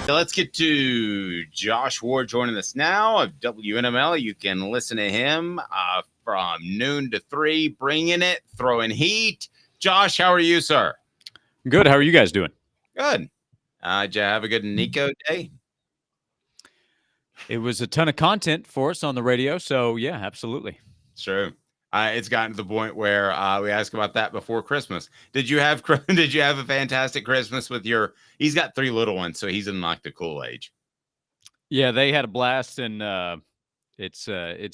Let's get to Josh Ward joining us now of WNML. You can listen to him from noon to 3, bringing it, throwing heat. Josh, how are you, sir? Good. How are you guys doing? Good. Did you have a good Nico day? It was a ton of content for us on the radio, so yeah, absolutely. Sure. It's gotten to the point where we ask about that before Christmas. Did you have a fantastic Christmas with your? He's got 3 little ones, so he's in like the cool age. Yeah, they had a blast, and it's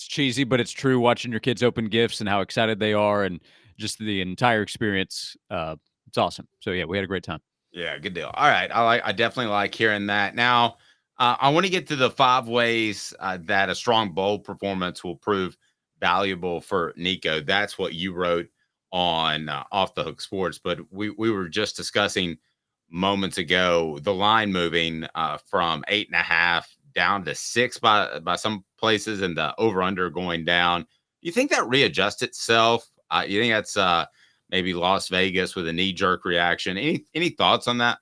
cheesy, but it's true. Watching your kids open gifts and how excited they are, and just the entire experience, it's awesome. So yeah, we had a great time. Yeah, good deal. All right, I definitely like hearing that. Now, I want to get to the 5 ways that a strong bold performance will prove valuable for Nico. That's what you wrote on Off the Hook Sports, but we were just discussing moments ago the line moving from 8.5 down to 6 by some places, and the over under going down. You think that readjusts itself? You think that's maybe Las Vegas with a knee jerk reaction? Any thoughts on that?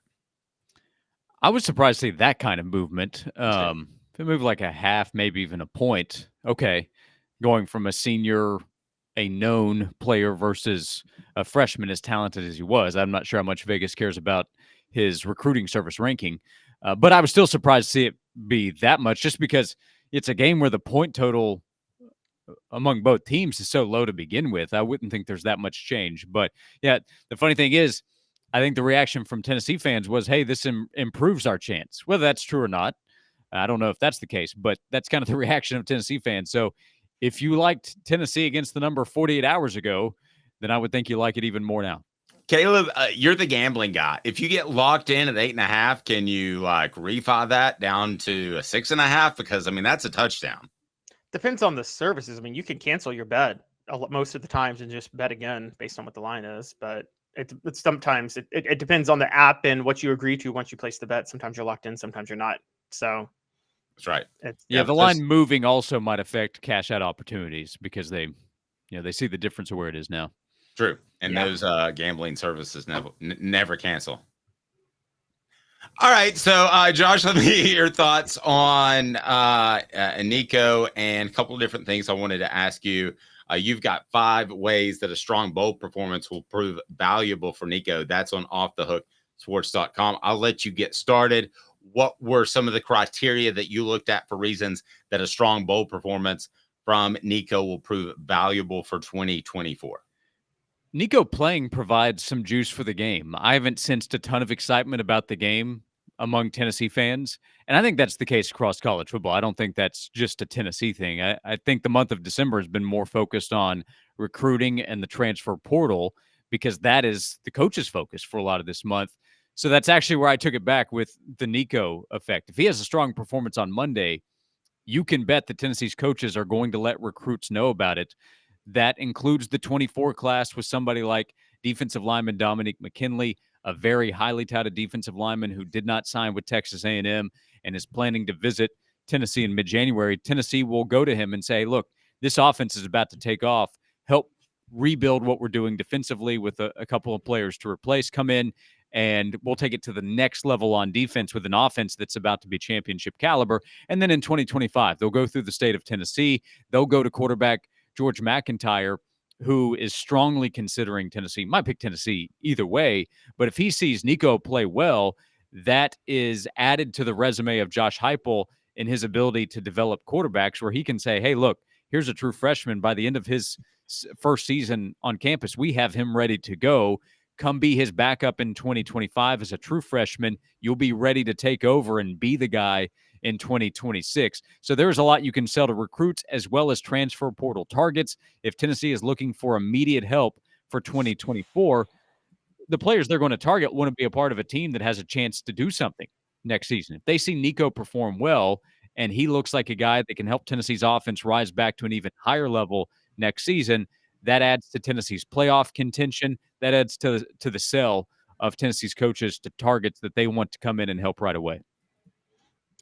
I was surprised to see that kind of movement. If it moved like a half, maybe even a point, okay. Going from a senior, a known player versus a freshman as talented as he was, I'm not sure how much Vegas cares about his recruiting service ranking. But I was still surprised to see it be that much, just because it's a game where the point total among both teams is so low to begin with. I wouldn't think there's that much change. But yeah, the funny thing is, I think the reaction from Tennessee fans was, hey, this improves our chance. Whether that's true or not, I don't know if that's the case, but that's kind of the reaction of Tennessee fans. So if you liked Tennessee against the number 48 hours ago, then I would think you like it even more now. Caleb, you're the gambling guy. If you get locked in at 8.5, can you like refi that down to a 6.5? Because I mean, that's a touchdown. Depends on the services. I mean, you can cancel your bet most of the times and just bet again based on what the line is. But it's sometimes it depends on the app and what you agree to once you place the bet. Sometimes you're locked in, sometimes you're not. So that's right. The line moving also might affect cash out opportunities because they see the difference of where it is now. True. And those gambling services never cancel. All right. So, Josh, let me hear your thoughts on Nico and a couple of different things I wanted to ask you. You've got 5 ways that a strong, bold performance will prove valuable for Nico. That's on offthehooksports.com. I'll let you get started. What were some of the criteria that you looked at for reasons that a strong, bold performance from Nico will prove valuable for 2024? Nico playing provides some juice for the game. I haven't sensed a ton of excitement about the game among Tennessee fans, and I think that's the case across college football. I don't think that's just a Tennessee thing. I think the month of December has been more focused on recruiting and the transfer portal because that is the coach's focus for a lot of this month. So that's actually where I took it back with the Nico effect. If he has a strong performance on Monday, you can bet that Tennessee's coaches are going to let recruits know about it. That includes the 24 class with somebody like defensive lineman Dominique McKinley, a very highly touted defensive lineman who did not sign with Texas A&M and is planning to visit Tennessee in mid-January. Tennessee will go to him and say, look, this offense is about to take off. Help rebuild what we're doing defensively with a couple of players to replace. Come in and we'll take it to the next level on defense with an offense that's about to be championship caliber. And then in 2025, they'll go through the state of Tennessee. They'll go to quarterback George McIntyre, who is strongly considering Tennessee. Might pick Tennessee either way, but if he sees Nico play well, that is added to the resume of Josh Heupel in his ability to develop quarterbacks where he can say, hey, look, here's a true freshman. By the end of his first season on campus, we have him ready to go. Come be his backup in 2025 as a true freshman. You'll be ready to take over and be the guy in 2026. So there's a lot you can sell to recruits as well as transfer portal targets. If Tennessee is looking for immediate help for 2024, the players they're going to target want to be a part of a team that has a chance to do something next season. If they see Nico perform well and he looks like a guy that can help Tennessee's offense rise back to an even higher level next season, that adds to Tennessee's playoff contention. That adds to the sell of Tennessee's coaches to targets that they want to come in and help right away.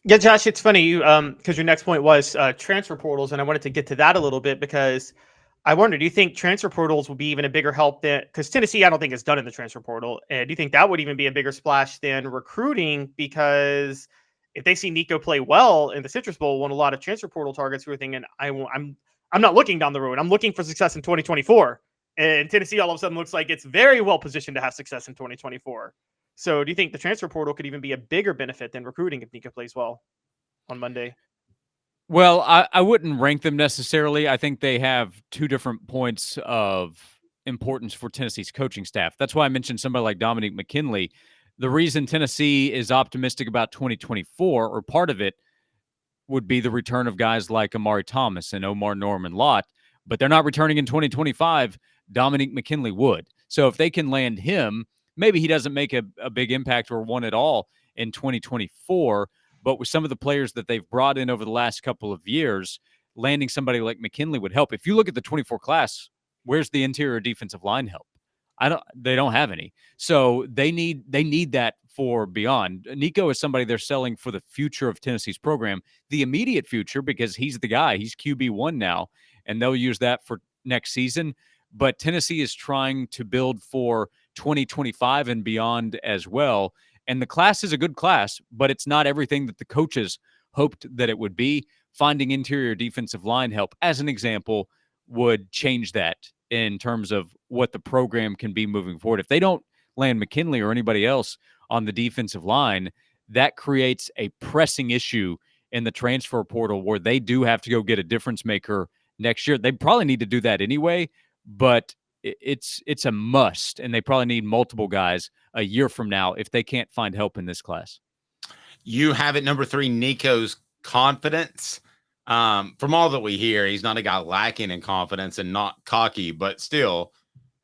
Yeah, Josh, it's funny you because your next point was transfer portals, and I wanted to get to that a little bit because I wonder, do you think transfer portals will be even a bigger help than, because Tennessee, I don't think is done in the transfer portal. And do you think that would even be a bigger splash than recruiting? Because if they see Nico play well in the Citrus Bowl, won a lot of transfer portal targets who are thinking, I'm not looking down the road. I'm looking for success in 2024. And Tennessee all of a sudden looks like it's very well positioned to have success in 2024. So do you think the transfer portal could even be a bigger benefit than recruiting if Nico plays well on Monday? Well, I wouldn't rank them necessarily. I think they have two different points of importance for Tennessee's coaching staff. That's why I mentioned somebody like Dominique McKinley. The reason Tennessee is optimistic about 2024, or part of it, would be the return of guys like Amari Thomas and Omar Norman Lott, but they're not returning in 2025. Dominique McKinley would. So if they can land him, maybe he doesn't make a big impact or one at all in 2024, but with some of the players that they've brought in over the last couple of years, landing somebody like McKinley would help. If you look at the 24 class, where's the interior defensive line help? They don't have any. So they need that for beyond. Nico is somebody they're selling for the future of Tennessee's program, the immediate future, because he's the guy. He's QB1 now, and they'll use that for next season. But Tennessee is trying to build for 2025 and beyond as well. And the class is a good class, but it's not everything that the coaches hoped that it would be. Finding interior defensive line help, as an example, would change that in terms of what the program can be moving forward. If they don't land McKinley or anybody else on the defensive line, that creates a pressing issue in the transfer portal where they do have to go get a difference maker next year. They probably need to do that anyway, but it's a must, and they probably need multiple guys a year from now if they can't find help in this class. You have at number 3, Nico's confidence. From all that we hear, he's not a guy lacking in confidence and not cocky, but still,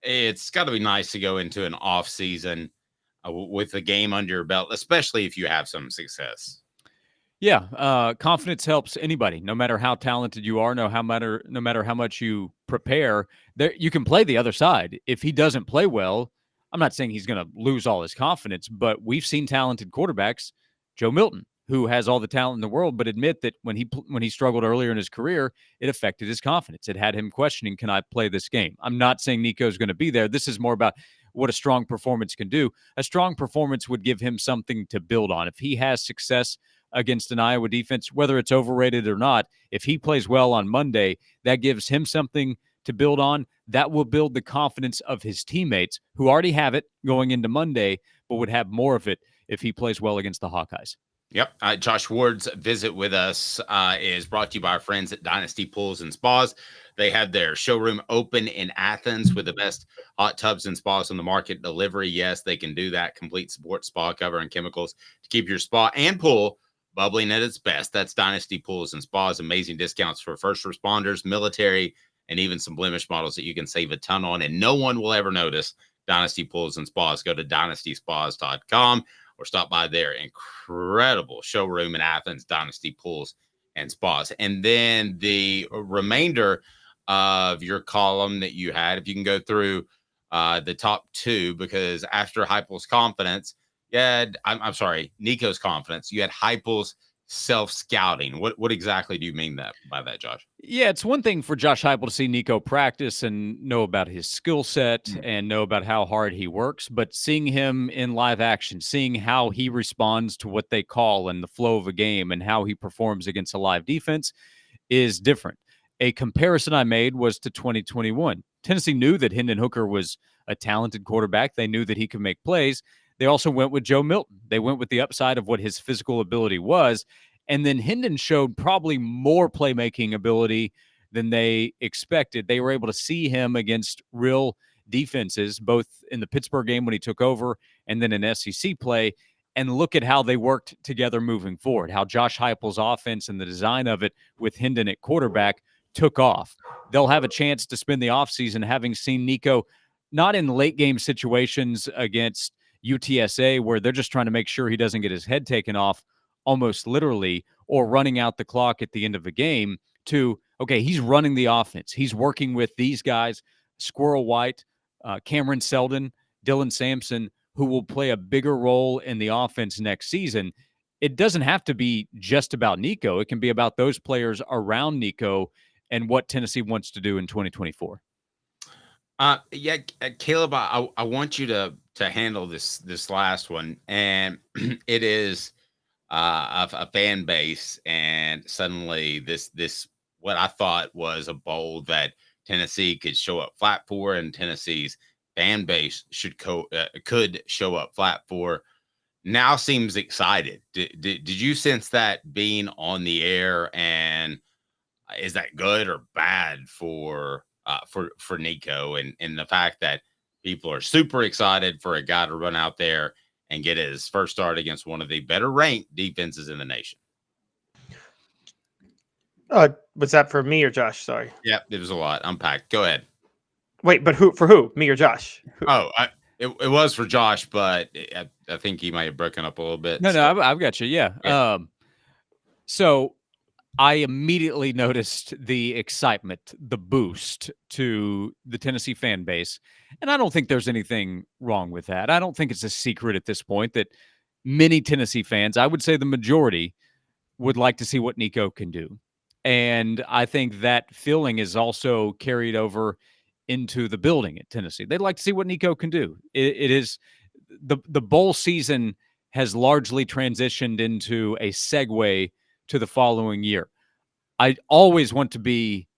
it's got to be nice to go into an off season with the game under your belt, especially if you have some success. Yeah, confidence helps anybody, no matter how talented you are, no matter how much you prepare. There, you can play the other side. If he doesn't play well, I'm not saying he's going to lose all his confidence, but we've seen talented quarterbacks, Joe Milton, who has all the talent in the world, but admit that when he struggled earlier in his career, it affected his confidence. It had him questioning, can I play this game? I'm not saying Nico's going to be there. This is more about what a strong performance can do. A strong performance would give him something to build on. If he has success against an Iowa defense, whether it's overrated or not, if he plays well on Monday, that gives him something to build on. That will build the confidence of his teammates who already have it going into Monday, but would have more of it if he plays well against the Hawkeyes. Yep. Josh Ward's visit with us is brought to you by our friends at Dynasty Pools and Spas. They had their showroom open in Athens with the best hot tubs and spas on the market. Delivery, yes, they can do that. Complete support, spa cover, and chemicals to keep your spa and pool bubbling at its best. That's Dynasty Pools and Spas. Amazing discounts for first responders, military, and even some blemish models that you can save a ton on, and no one will ever notice. Dynasty Pools and Spas. Go to dynastyspas.com or stop by their incredible showroom in Athens, Dynasty Pools and Spas. And then the remainder of your column that you had, if you can go through the top 2, because after Heupel's confidence, I'm sorry, Nico's confidence, you had Heupel's self-scouting. What exactly do you mean by that, Josh? Yeah, it's one thing for Josh Heupel to see Nico practice and know about his skill set and know about how hard he works, but seeing him in live action, seeing how he responds to what they call and the flow of a game and how he performs against a live defense is different. A comparison I made was to 2021. Tennessee knew that Hendon Hooker was a talented quarterback. They knew that he could make plays. They also went with Joe Milton. They went with the upside of what his physical ability was. And then Hendon showed probably more playmaking ability than they expected. They were able to see him against real defenses, both in the Pittsburgh game when he took over and then in SEC play, and look at how they worked together moving forward, how Josh Heupel's offense and the design of it with Hendon at quarterback took off. They'll have a chance to spend the offseason having seen Nico not in late game situations against UTSA where they're just trying to make sure he doesn't get his head taken off almost literally, or running out the clock at the end of a game, to, okay, he's running the offense. He's working with these guys, Squirrel White, Cameron Seldon, Dylan Sampson, who will play a bigger role in the offense next season. It doesn't have to be just about Nico. It can be about those players around Nico and what Tennessee wants to do in 2024. Caleb, I want you to handle this last one, and it is a fan base, and suddenly this what I thought was a bowl that Tennessee could show up flat for, and Tennessee's fan base could show up flat for, now seems excited. Did you sense that being on the air, and is that good or bad for Nico, and the fact that people are super excited for a guy to run out there and get his first start against one of the better ranked defenses in the nation? Was that for me or Josh? Sorry. Yeah, it was a lot unpacked. Go ahead. Wait, but who? Me or Josh? Oh, it was for Josh, but I think he might have broken up a little bit. No, I've got you. Yeah. Yeah. So I immediately noticed the excitement, the boost to the Tennessee fan base. And I don't think there's anything wrong with that. I don't think it's a secret at this point that many Tennessee fans, I would say the majority, would like to see what Nico can do. And I think that feeling is also carried over into the building at Tennessee. They'd like to see what Nico can do. It is the bowl season has largely transitioned into a segue to the following year. I always want to be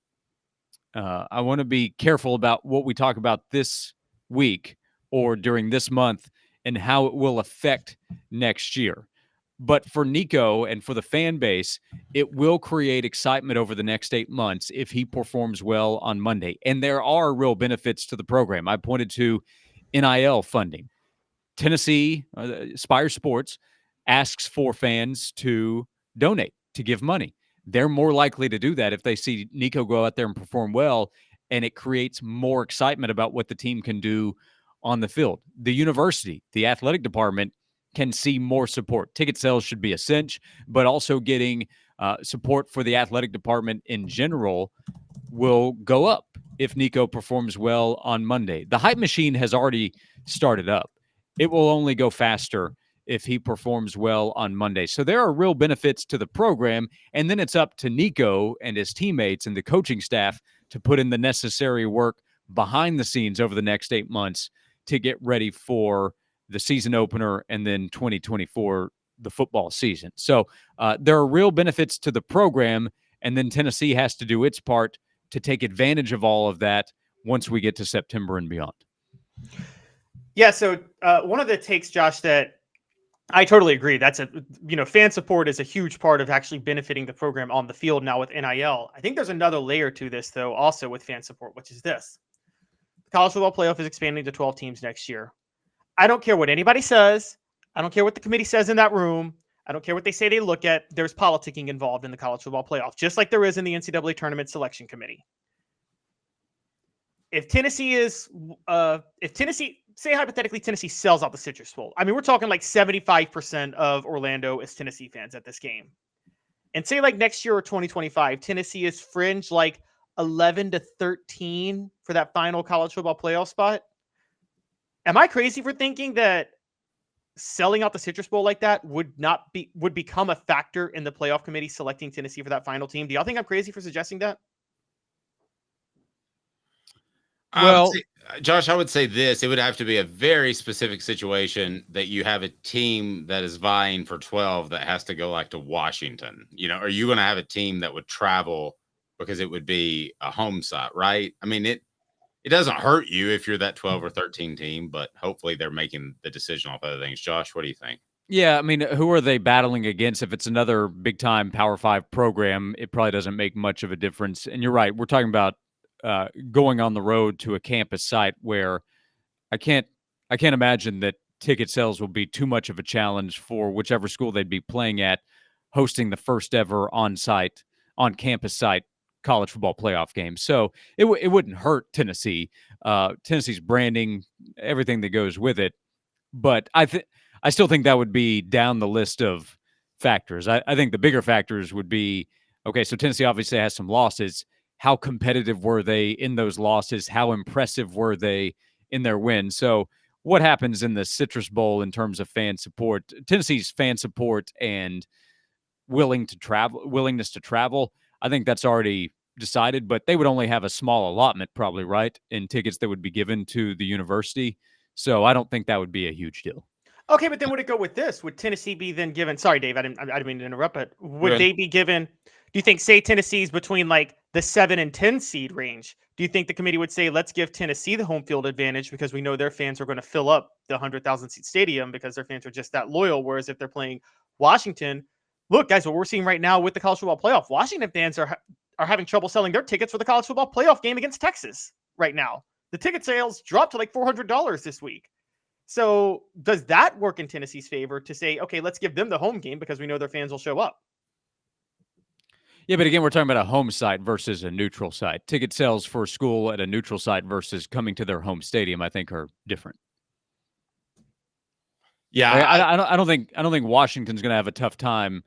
I want to be careful about what we talk about this week or during this month and how it will affect next year. But for Nico and for the fan base, it will create excitement over the next 8 months if he performs well on Monday. And there are real benefits to the program. I pointed to NIL funding. Tennessee, Spire Sports, asks for fans to donate, to give money. They're more likely to do that if they see Nico go out there and perform well, and it creates more excitement about what the team can do on the field. The university, the athletic department, can see more support. Ticket sales should be a cinch, but also getting support for the athletic department in general will go up if Nico performs well on Monday. The hype machine has already started up. It will only go faster if he performs well on Monday. So there are real benefits to the program, and then it's up to Nico and his teammates and the coaching staff to put in the necessary work behind the scenes over the next 8 months to get ready for the season opener and then 2024, the football season. So there are real benefits to the program, and then Tennessee has to do its part to take advantage of all of that once we get to September and beyond. Yeah, so one of the takes, Josh, that I totally agree. That's fan support is a huge part of actually benefiting the program on the field now with NIL. I think there's another layer to this, though, also with fan support, which is this. The College Football Playoff is expanding to 12 teams next year. I don't care what anybody says. I don't care what the committee says in that room. I don't care what they say they look at. There's politicking involved in the College Football Playoff, just like there is in the NCAA Tournament Selection Committee. If Tennessee, say hypothetically, Tennessee sells out the Citrus Bowl. I mean, we're talking like 75% of Orlando is Tennessee fans at this game. And say like next year or 2025, Tennessee is fringe like 11-13 for that final college football playoff spot. Am I crazy for thinking that selling out the Citrus Bowl like that would become a factor in the playoff committee selecting Tennessee for that final team? Do y'all think I'm crazy for suggesting that? Well, Josh, I would say this. It would have to be a very specific situation that you have a team that is vying for 12 that has to go like to Washington. Are you going to have a team that would travel because it would be a home site, right? I mean, it doesn't hurt you if you're that 12 or 13 team, but hopefully they're making the decision off other things. Josh, what do you think? Yeah, I mean, who are they battling against? If it's another big-time Power 5 program, it probably doesn't make much of a difference. And you're right. We're talking about going on the road to a campus site where I can't imagine that ticket sales will be too much of a challenge for whichever school they'd be playing at, hosting the first ever on campus site college football playoff game. So it wouldn't hurt Tennessee. Tennessee's branding, everything that goes with it. But I still think that would be down the list of factors. I think the bigger factors would be, okay, so Tennessee obviously has some losses. How competitive were they in those losses? How impressive were they in their wins? So what happens in the Citrus Bowl in terms of fan support? Tennessee's fan support and willingness to travel, I think that's already decided, but they would only have a small allotment probably, right, in tickets that would be given to the university. So I don't think that would be a huge deal. Okay, but then would it go with this? Would Tennessee be then given? Sorry, Dave, I didn't mean to interrupt, but would Good. they be given? Do you think, say, Tennessee's between like the 7 and 10 seed range? Do you think the committee would say, let's give Tennessee the home field advantage because we know their fans are going to fill up the 100,000 seat stadium because their fans are just that loyal? Whereas if they're playing Washington, look, guys, what we're seeing right now with the college football playoff, Washington fans are having trouble selling their tickets for the college football playoff game against Texas right now. The ticket sales dropped to like $400 this week. So does that work in Tennessee's favor to say, okay, let's give them the home game because we know their fans will show up? Yeah, but again, we're talking about a home site versus a neutral site. Ticket sales for a school at a neutral site versus coming to their home stadium, I think, are different. Yeah, I don't think Washington's going to have a tough time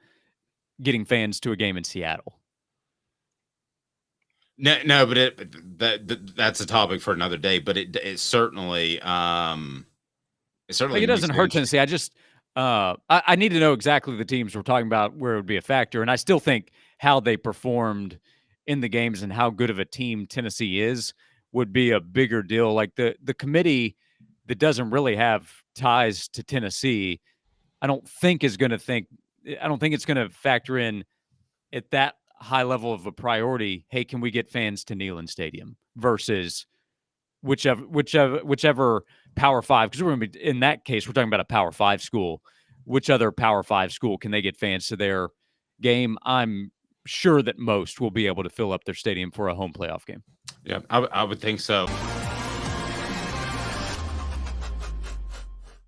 getting fans to a game in Seattle. No, but that's a topic for another day. But it certainly it certainly Like, it doesn't hurt Tennessee. I just I need to know exactly the teams we're talking about where it would be a factor, and I still think how they performed in the games and how good of a team Tennessee is would be a bigger deal. Like the committee that doesn't really have ties to Tennessee, I don't think it's going to factor in at that high level of a priority. Hey, can we get fans to Neyland Stadium versus whichever Power 5? Because we're going to be, in that case, we're talking about a Power 5 school. Which other Power 5 school can they get fans to their game? I'm sure that most will be able to fill up their stadium for a home playoff game. Yeah, I would think so.